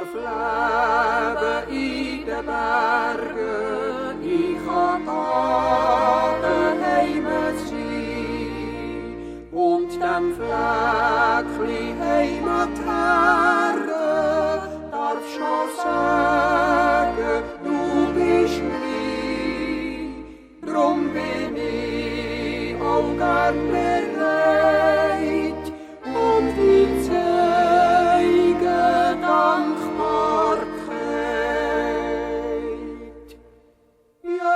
darf leben in den Bergen, ich kann da daheim sein und dem Fleckli Heimat herren, darf schon sagen, du bist mein, drum bin ich auch gern bereit und ich zeige Dankbarkeit. Ja,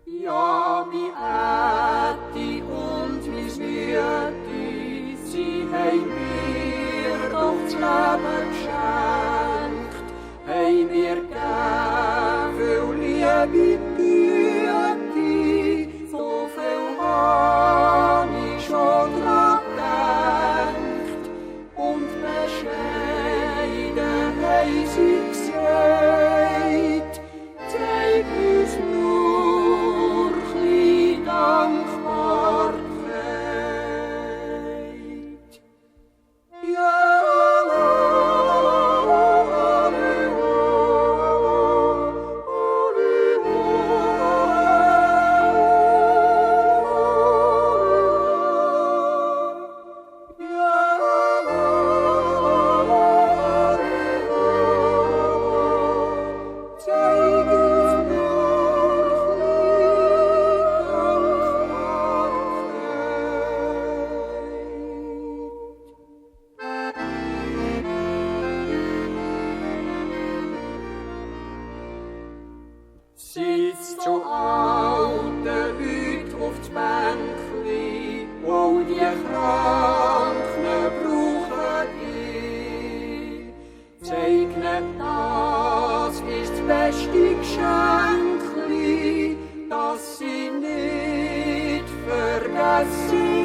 ja, mi Ätti und mi Südi, sie haben mir doch das Leben geschenkt, haben mir gegeben viel Liebe, Güte, so viel hab ich schon dran gedacht, und bescheiden haben sie gesagt, zeig uns nur chli Dankbarkeit. Ja, sitzt so alte Leute auf das Bänkli, wo die Kranken brauchen dich. Zeig nicht, das ist das beste Geschenkli, dass sie nicht vergessen